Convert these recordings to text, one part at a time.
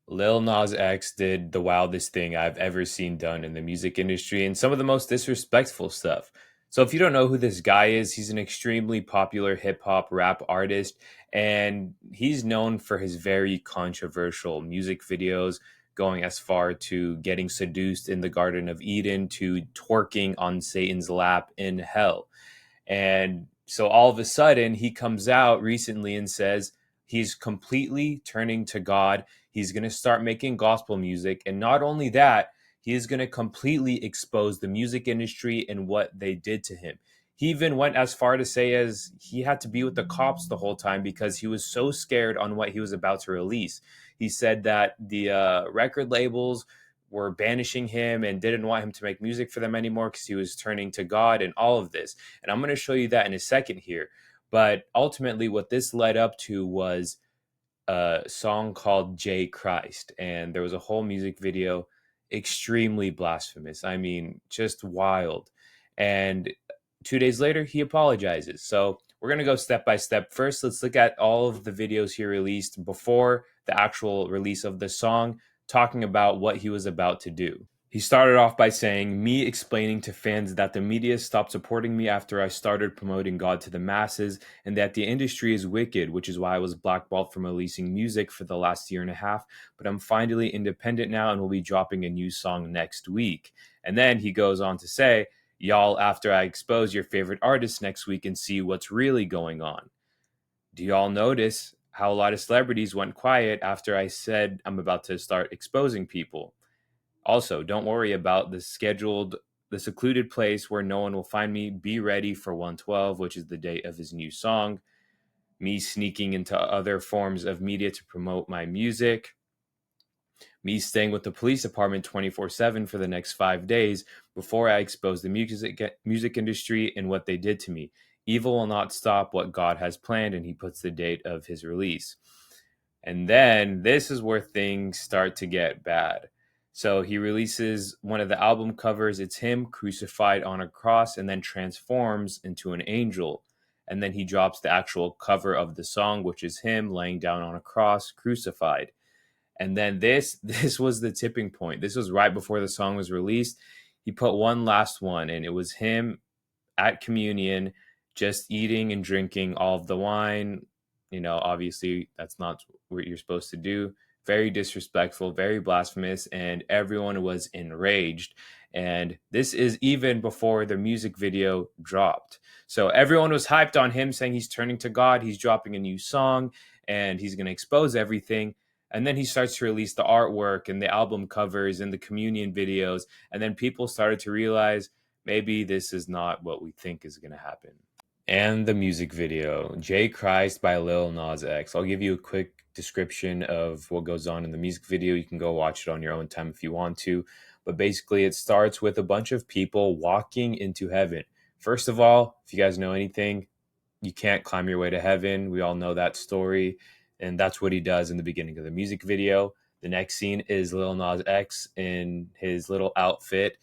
Lil Nas X did the wildest thing I've ever seen done in the music industry and some of the most disrespectful stuff. So, if you don't know who this guy is, he's an extremely popular hip hop rap artist, and he's known for his very controversial music videos, going as far to getting seduced in the Garden of Eden to twerking on Satan's lap in hell. And so all of a sudden, he comes out recently and says he's completely turning to God. He's going to start making gospel music. And not only that, he is going to completely expose the music industry and what they did to him. He even went as far to say as he had to be with the cops the whole time because he was so scared on what he was about to release. He said that the record labels were banishing him and didn't want him to make music for them anymore because he was turning to God and all of this. And I'm going to show you that in a second here. But ultimately, what this led up to was a song called J Christ. And there was a whole music video, extremely blasphemous. I mean, just wild. And 2 days later, he apologizes. So we're going to go step by step. First, let's look at all of the videos he released before the actual release of the song, talking about what he was about to do. He started off by saying, "Me explaining to fans that the media stopped supporting me after I started promoting God to the masses and that the industry is wicked, which is why I was blackballed from releasing music for the last year and a half. But I'm finally independent now and will be dropping a new song next week." And then he goes on to say, "Y'all, after I expose your favorite artist next week and see what's really going on." Do y'all notice how a lot of celebrities went quiet after I said I'm about to start exposing people? Also, don't worry about the secluded place where no one will find me. Be ready for 112, which is the date of his new song. Me sneaking into other forms of media to promote my music. Me staying with the police department 24/7 for the next 5 days before I expose the music industry and what they did to me. Evil will not stop what God has planned, and he puts the date of his release. And then this is where things start to get bad. So he releases one of the album covers. It's him crucified on a cross and then transforms into an angel. And then he drops the actual cover of the song, which is him laying down on a cross, crucified. And then this was the tipping point. This was right before the song was released. He put one last one, and it was him at communion, just eating and drinking all of the wine. Obviously, that's not what you're supposed to do. Very disrespectful, very blasphemous, and everyone was enraged. And this is even before the music video dropped. So everyone was hyped on him saying he's turning to God, he's dropping a new song, and he's going to expose everything. And then he starts to release the artwork and the album covers and the communion videos. And then people started to realize maybe this is not what we think is going to happen. And the music video, J Christ by Lil Nas X. I'll give you a quick description of what goes on in the music video. You can go watch it on your own time if you want to. But basically, it starts with a bunch of people walking into heaven. First of all, if you guys know anything, you can't climb your way to heaven. We all know that story. And that's what he does in the beginning of the music video. The next scene is Lil Nas X in his little outfit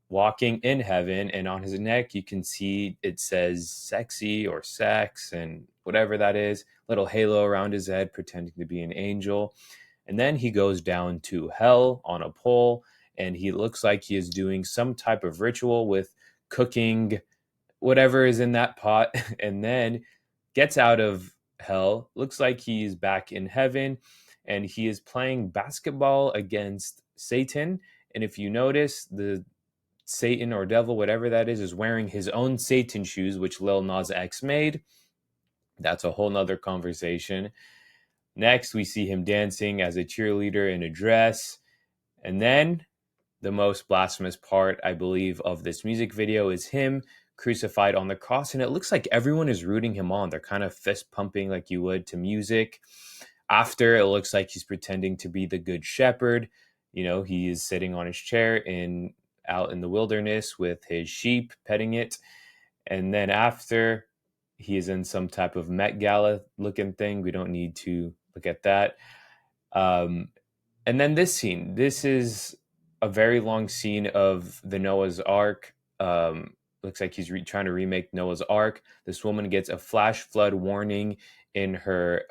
walking in heaven, and on his neck you can see it says sexy or sex and whatever that is, little halo around his head pretending to be an angel. And then he goes down to hell on a pole, and he looks like he is doing some type of ritual with cooking whatever is in that pot and then gets out of hell, looks like he's back in heaven, and he is playing basketball against Satan. And if you notice, the Satan or devil, whatever that is wearing his own Satan shoes, which Lil Nas X made. That's a whole nother conversation. Next, we see him dancing as a cheerleader in a dress. And then the most blasphemous part, I believe, of this music video is him crucified on the cross. And it looks like everyone is rooting him on. They're kind of fist pumping like you would to music. After, it looks like he's pretending to be the good shepherd. He is sitting on his chair out in the wilderness with his sheep, petting it. And then after, he is in some type of Met Gala looking thing. We don't need to look at that. And then this scene. This is a very long scene of the Noah's Ark. Looks like he's trying to remake Noah's Ark. This woman gets a flash flood warning in her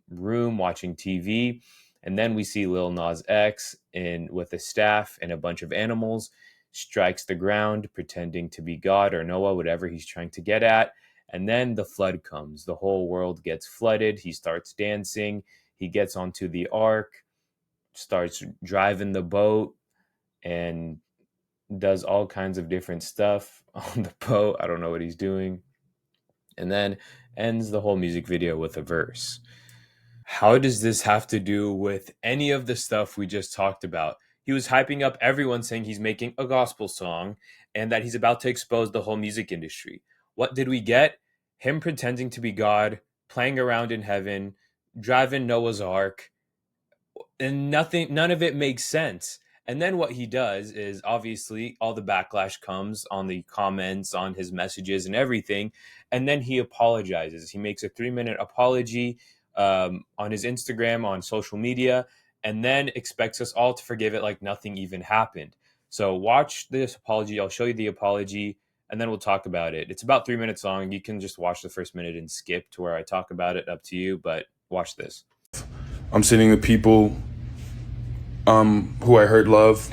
room watching TV. And then we see Lil Nas X in with a staff and a bunch of animals, strikes the ground, pretending to be God or Noah, whatever he's trying to get at. And then the flood comes. The whole world gets flooded. He starts dancing. He gets onto the ark, starts driving the boat, and does all kinds of different stuff on the boat. I don't know what he's doing. And then ends the whole music video with a verse. How does this have to do with any of the stuff we just talked about? He was hyping up everyone, saying he's making a gospel song and that he's about to expose the whole music industry. What did we get? Him pretending to be God, playing around in heaven, driving Noah's Ark, and none of it makes sense. And then what he does is, obviously all the backlash comes on the comments, on his messages and everything, and then he apologizes. He makes a 3-minute apology on his Instagram, on social media, and then expects us all to forgive it like nothing even happened. So watch this apology. I'll show you the apology, and then we'll talk about it. It's about 3 minutes long. You can just watch the first minute and skip to where I talk about it, up to you, but watch this. I'm sending the people who I hurt love.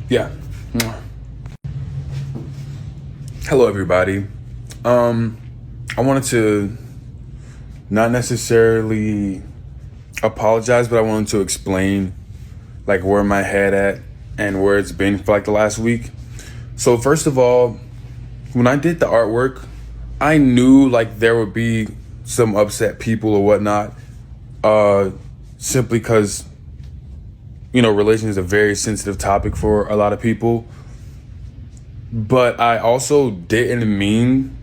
Yeah. Hello, everybody. I wanted to not necessarily apologize, but I wanted to explain like where my head at and where it's been for like the last week. So first of all, when I did the artwork, I knew like there would be some upset people or whatnot, simply because, you know, religion is a very sensitive topic for a lot of people. But I also didn't mean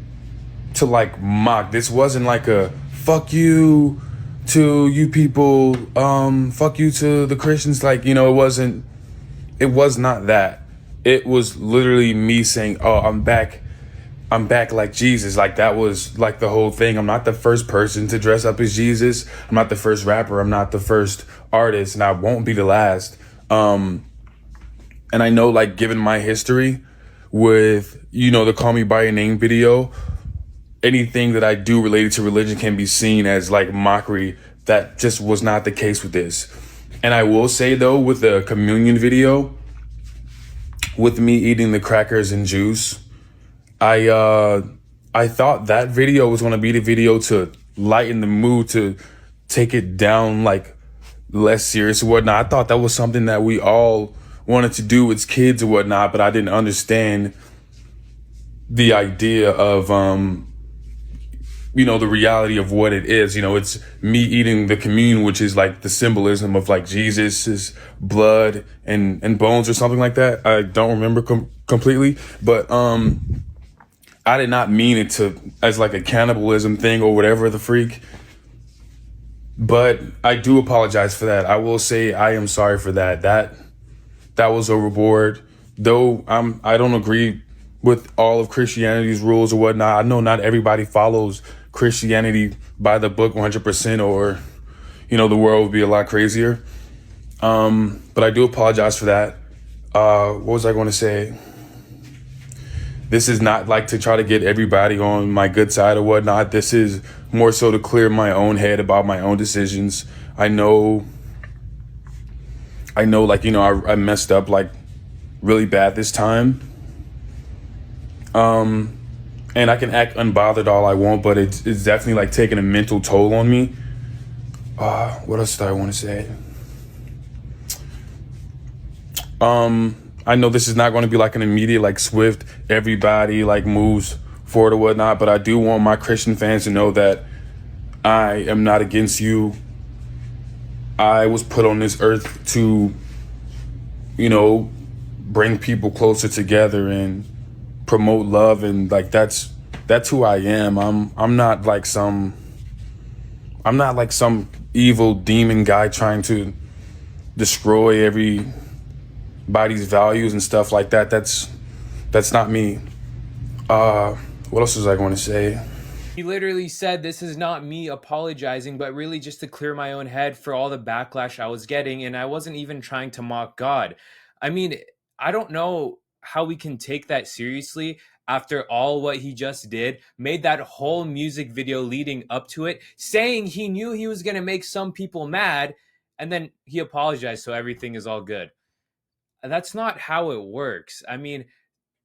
to like mock. This wasn't like a fuck you to you people, fuck you to the Christians. Like, you know, it was not that. It was literally me saying, oh, I'm back like Jesus. Like, that was like the whole thing. I'm not the first person to dress up as Jesus. I'm not the first rapper. I'm not the first artist, and I won't be the last. And I know, like, given my history with, you know, the Call Me By Your Name video, anything that I do related to religion can be seen as like mockery. That just was not the case with this. And I will say though, with the communion video, with me eating the crackers and juice, I thought that video was going to be the video to lighten the mood, to take it down like less serious or whatnot. I thought that was something that we all wanted to do as kids or whatnot, but I didn't understand the idea of, you know, the reality of what it is. You know, it's me eating the communion, which is like the symbolism of like Jesus's blood and bones or something like that. I don't remember completely, but, I did not mean it to as like a cannibalism thing or whatever the freak. But I do apologize for that. I will say I am sorry for that. That was overboard. Though I don't agree with all of Christianity's rules or whatnot. I know not everybody follows Christianity by the book 100%, or, you know, the world would be a lot crazier. But I do apologize for that. What was I going to say? This is not like to try to get everybody on my good side or whatnot. This is more so to clear my own head about my own decisions. I know, like, you know, I messed up like really bad this time. And I can act unbothered all I want, but it's definitely like taking a mental toll on me. What else did I want to say? I know this is not going to be like an immediate, like swift, everybody like moves forward or whatnot, but I do want my Christian fans to know that I am not against you. I was put on this earth to, you know, bring people closer together and promote love, and like that's who I am. I'm not like some evil demon guy trying to destroy everybody's values and stuff like that. That's not me. What else was I going to say? He literally said, this is not me apologizing, but really just to clear my own head for all the backlash I was getting. And I wasn't even trying to mock God. I mean, I don't know how we can take that seriously. after all what he just did, made that whole music video leading up to it, saying he knew he was going to make some people mad, and then he apologized, so everything is all good. That's not how it works. I mean,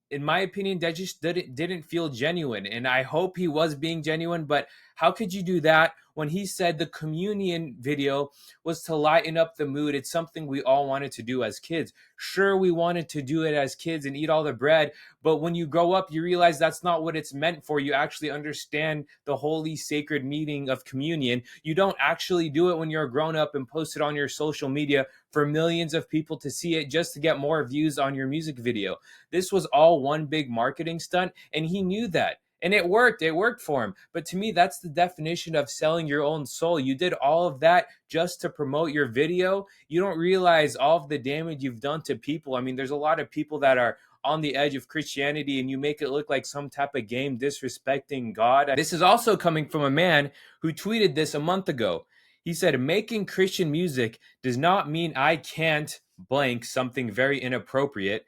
in my opinion, that just didn't feel genuine. And I hope he was being genuine, but how could you do that when he said the communion video was to lighten up the mood? It's something we all wanted to do as kids. Sure, we wanted to do it as kids and eat all the bread, but when you grow up, you realize that's not what it's meant for. You actually understand the holy, sacred meaning of communion. You don't actually do it when you're a grown up and post it on your social media for millions of people to see it just to get more views on your music video. This was all one big marketing stunt, and he knew that. And it worked. It worked for him. But to me, that's the definition of selling your own soul. You did all of that just to promote your video. You don't realize all of the damage you've done to people. I mean, there's a lot of people that are on the edge of Christianity, and you make it look like some type of game disrespecting God. This is also coming from a man who tweeted this a month ago. He said, making Christian music does not mean I can't blank something very inappropriate.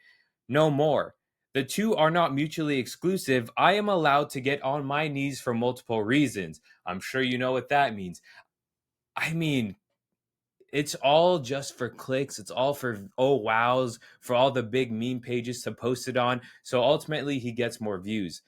No more. The two are not mutually exclusive. I am allowed to get on my knees for multiple reasons. I'm sure you know what that means. I mean, it's all just for clicks. It's all for oh wows, for all the big meme pages to post it on. So ultimately, he gets more views.